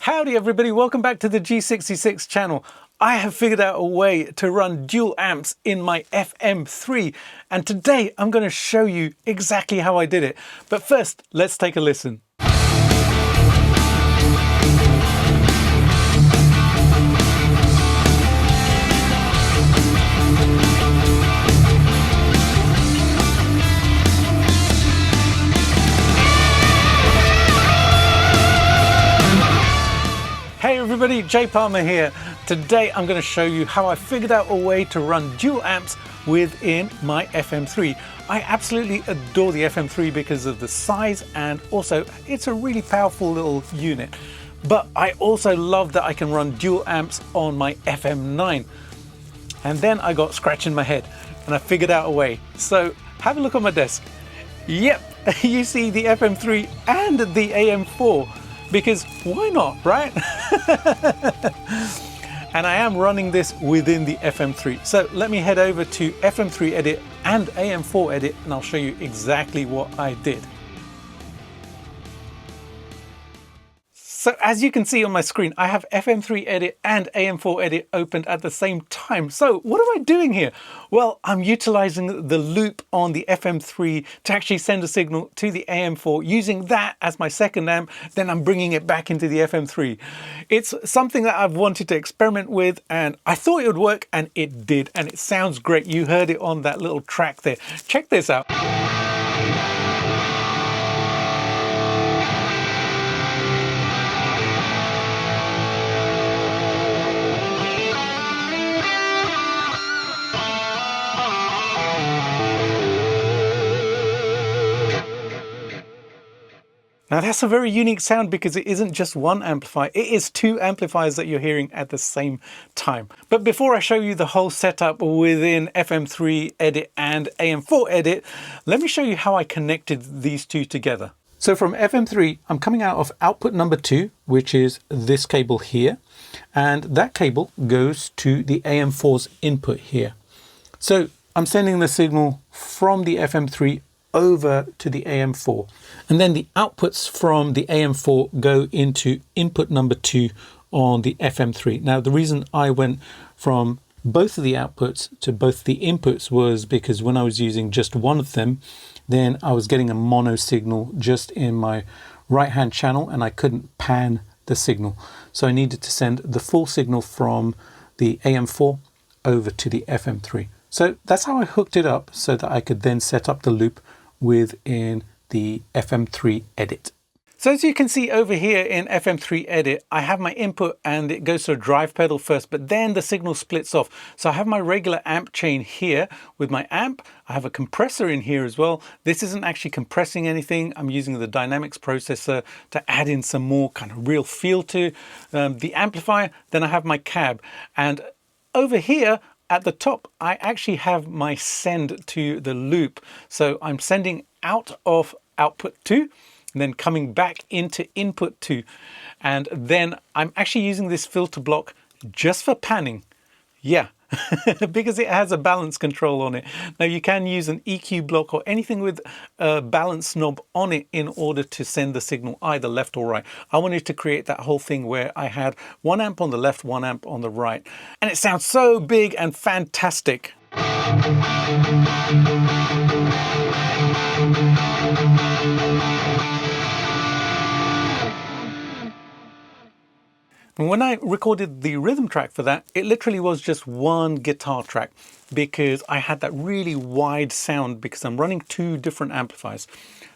Howdy everybody, welcome back to the G66 channel. I have figured out a way to run dual amps in my FM3, and today I'm going to show you exactly how I did it. But first, let's take a listen. Hey everybody, Jay Palmer here. Today I'm going to show you how I figured out a way to run dual amps within my FM3. I absolutely adore the FM3 because of the size, and also it's a really powerful little unit. But I also love that I can run dual amps on my FM9. And then I got scratching my head and I figured out a way. So have a look on my desk. Yep, you see the FM3 and the AM4. Because why not, right? And I am running this within the FM3. So let me head over to FM3 edit and AM4 edit, and I'll show you exactly what I did. So as you can see on my screen, I have FM3 edit and AM4 edit opened at the same time. So what am I doing here? Well, I'm utilizing the loop on the FM3 to actually send a signal to the AM4, using that as my second amp, then I'm bringing it back into the FM3. It's something that I've wanted to experiment with, and I thought it would work, and it did, and it sounds great. You heard it on that little track there. Check this out. Now that's a very unique sound because it isn't just one amplifier, it is two amplifiers that you're hearing at the same time. But before I show you the whole setup within FM3 edit and AM4 edit, let me show you how I connected these two together. So from FM3, I'm coming out of output number 2, which is this cable here, and that cable goes to the AM4's input here. So I'm sending the signal from the FM3 over to the AM4, and then the outputs from the AM4 go into input number 2 on the FM3. Now the reason I went from both of the outputs to both the inputs was because when I was using just one of them, then I was getting a mono signal just in my right hand channel and I couldn't pan the signal, so I needed to send the full signal from the AM4 over to the FM3. So that's how I hooked it up, so that I could then set up the loop within the FM3 edit. So as you can see over here in FM3 edit, I have my input and it goes to a drive pedal first, but then the signal splits off. So I have my regular amp chain here with my amp. I have a compressor in here as well. This isn't actually compressing anything. I'm using the dynamics processor to add in some more kind of real feel to the amplifier. Then I have my cab, and over here at the top, I actually have my send to the loop. So I'm sending out of output 2, and then coming back into input 2. And then I'm actually using this filter block just for panning. Yeah, because it has a balance control on it. Now you can use an EQ block or anything with a balance knob on it in order to send the signal either left or right. I wanted to create that whole thing where I had one amp on the left, one amp on the right. And it sounds so big and fantastic. When I recorded the rhythm track for that, it literally was just one guitar track because I had that really wide sound because I'm running two different amplifiers.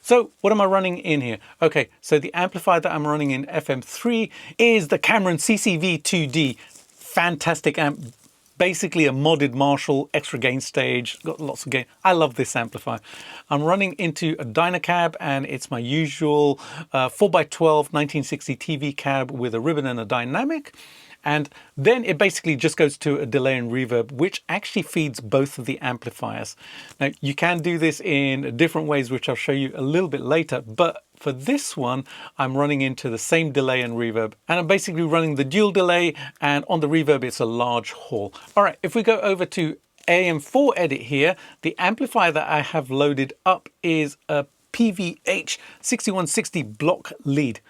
So what am I running in here? Okay, so the amplifier that I'm running in FM3 is the Cameron CCV2D. Fantastic amp. Basically a modded Marshall extra gain stage, got lots of gain. I love this amplifier. I'm running into a Dynacab, and it's my usual 4x12 1960 TV cab with a ribbon and a dynamic. And then it basically just goes to a delay and reverb, which actually feeds both of the amplifiers. Now you can do this in different ways, which I'll show you a little bit later, but for this one, I'm running into the same delay and reverb, and I'm basically running the dual delay, and on the reverb, it's a large hall. All right, if we go over to AM4 edit here, the amplifier that I have loaded up is a PVH 6160 block lead.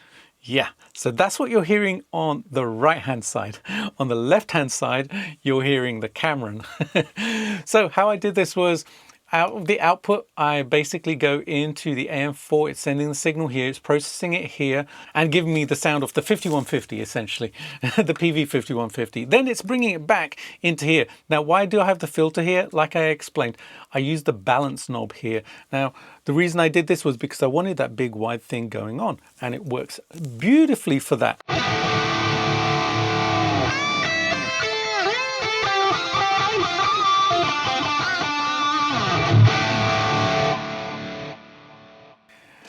Yeah, so that's what you're hearing on the right-hand side. On the left-hand side, you're hearing the Cameron. So how I did this was, out of the output, I basically go into the AM4, it's sending the signal here, it's processing it here, and giving me the sound of the 5150, essentially, the PV5150. Then it's bringing it back into here. Now, why do I have the filter here? Like I explained, I use the balance knob here. Now, the reason I did this was because I wanted that big wide thing going on, and it works beautifully for that.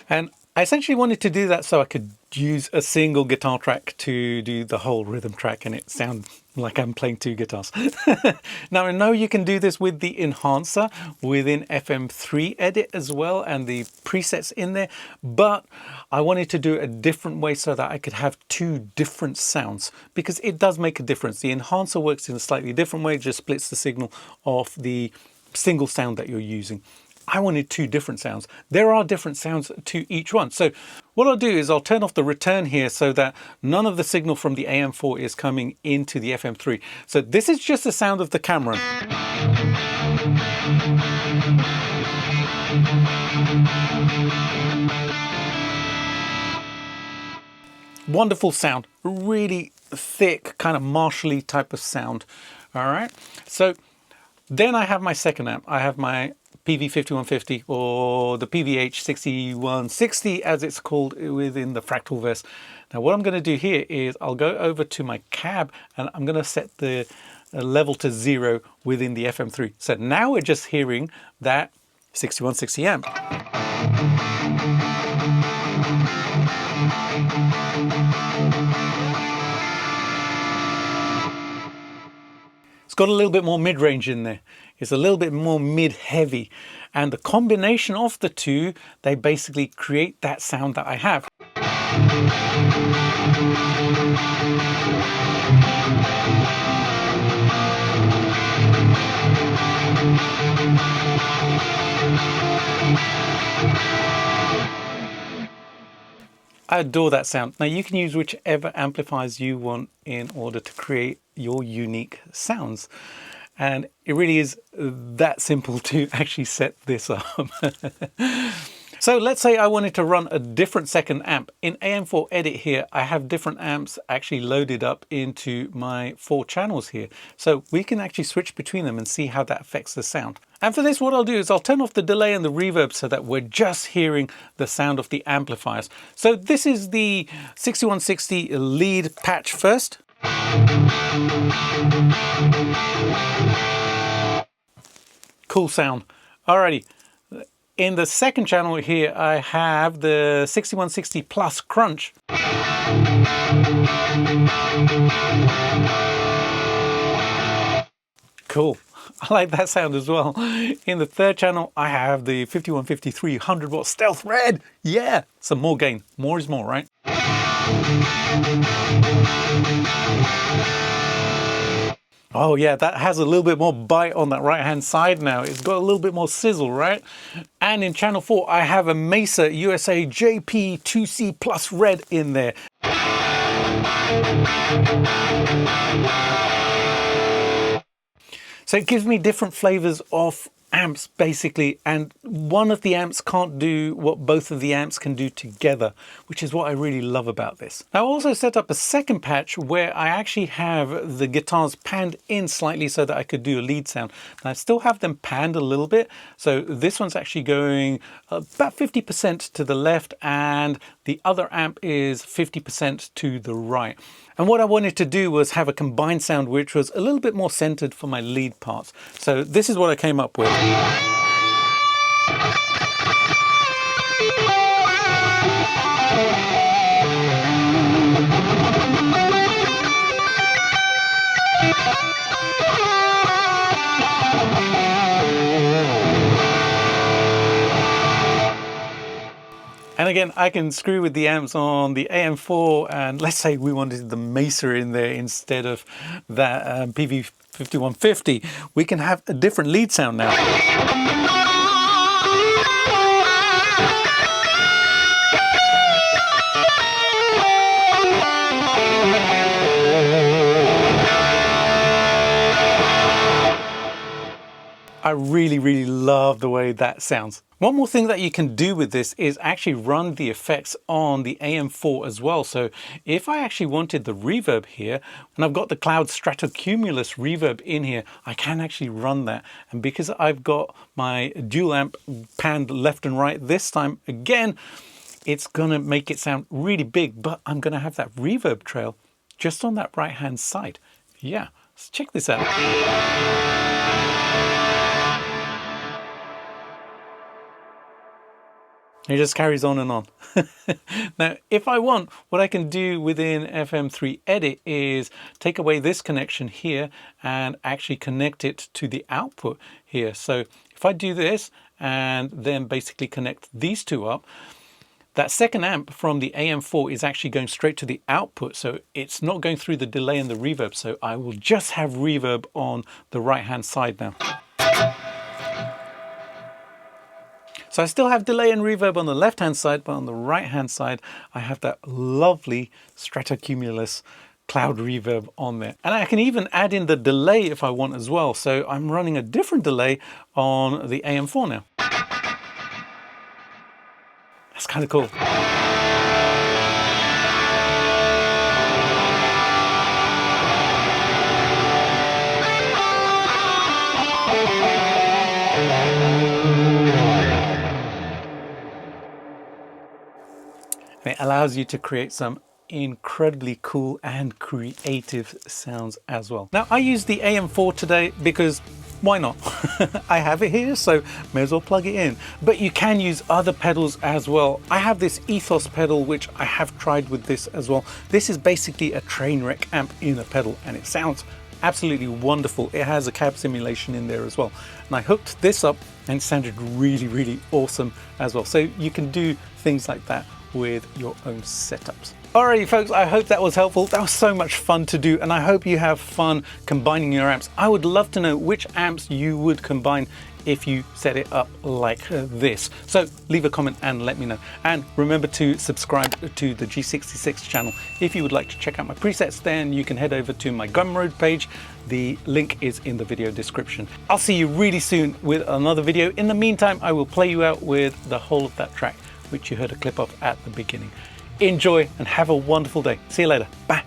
And I essentially wanted to do that so I could use a single guitar track to do the whole rhythm track and it sounds like I'm playing two guitars. Now I know you can do this with the enhancer within FM3 Edit as well and the presets in there, but I wanted to do it a different way so that I could have two different sounds, because it does make a difference. The enhancer works in a slightly different way, just splits the signal of the single sound that you're using. I wanted two different sounds. There are different sounds to each one. So what I'll do is I'll turn off the return here so that none of the signal from the AM4 is coming into the FM3. So this is just the sound of the Cameron. Wonderful sound, really thick, kind of Marshall-y type of sound. All right. So then I have my second amp. I have my PV5150 or the PVH6160 as it's called within the Fractalverse. Now what I'm going to do here is I'll go over to my cab and I'm going to set the level to 0 within the FM3. So now we're just hearing that 6160 amp. It's got a little bit more mid-range in there. It's a little bit more mid-heavy. And the combination of the two, they basically create that sound that I have. I adore that sound. Now you can use whichever amplifiers you want in order to create your unique sounds. And it really is that simple to actually set this up. So let's say I wanted to run a different second amp. In AM4 Edit here, I have different amps actually loaded up into my 4 channels here. So we can actually switch between them and see how that affects the sound. And for this, what I'll do is I'll turn off the delay and the reverb so that we're just hearing the sound of the amplifiers. So this is the 6160 lead patch first. Cool sound. Alrighty. In the second channel here, I have the 6160 Plus Crunch. Cool. I like that sound as well. In the third channel, I have the 5153 100-watt Stealth Red. Yeah, some more gain. More is more, right? Oh yeah, that has a little bit more bite on that right-hand side now. It's got a little bit more sizzle, right? And in channel 4, I have a Mesa USA JP2C Plus Red in there. So it gives me different flavors of amps basically, and one of the amps can't do what both of the amps can do together, which is what I really love about this. I also set up a second patch where I actually have the guitars panned in slightly so that I could do a lead sound. And I still have them panned a little bit, so this one's actually going about 50% to the left and the other amp is 50% to the right. And what I wanted to do was have a combined sound which was a little bit more centered for my lead parts. So this is what I came up with. And again, I can screw with the amps on the AM4, and let's say we wanted the Mesa in there instead of that PV5150. We can have a different lead sound now. I really, really love the way that sounds. One more thing that you can do with this is actually run the effects on the AM4 as well. So if I actually wanted the reverb here, and I've got the Cloud Stratocumulus reverb in here, I can actually run that. And because I've got my dual amp panned left and right this time, again, it's gonna make it sound really big, but I'm gonna have that reverb trail just on that right hand side. Yeah, let's check this out. It just carries on and on. Now, if I want, what I can do within FM3 Edit is take away this connection here and actually connect it to the output here. So if I do this and then basically connect these two up, that second amp from the AM4 is actually going straight to the output. So it's not going through the delay and the reverb. So I will just have reverb on the right-hand side now. So I still have delay and reverb on the left-hand side, but on the right-hand side, I have that lovely Stratocumulus cloud reverb on there. And I can even add in the delay if I want as well. So I'm running a different delay on the AM4 now. That's kind of cool. And it allows you to create some incredibly cool and creative sounds as well. Now, I use the AM4 today because why not? I have it here, so may as well plug it in. But you can use other pedals as well. I have this Ethos pedal, which I have tried with this as well. This is basically a train wreck amp in a pedal, and it sounds absolutely wonderful. It has a cab simulation in there as well. And I hooked this up and it sounded really, really awesome as well. So you can do things like that with your own setups. Alrighty folks, I hope that was helpful. That was so much fun to do, and I hope you have fun combining your amps. I would love to know which amps you would combine if you set it up like this. So leave a comment and let me know. And remember to subscribe to the G66 channel. If you would like to check out my presets, then you can head over to my Gumroad page. The link is in the video description. I'll see you really soon with another video. In the meantime, I will play you out with the whole of that track, which you heard a clip of at the beginning. Enjoy and have a wonderful day. See you later. Bye.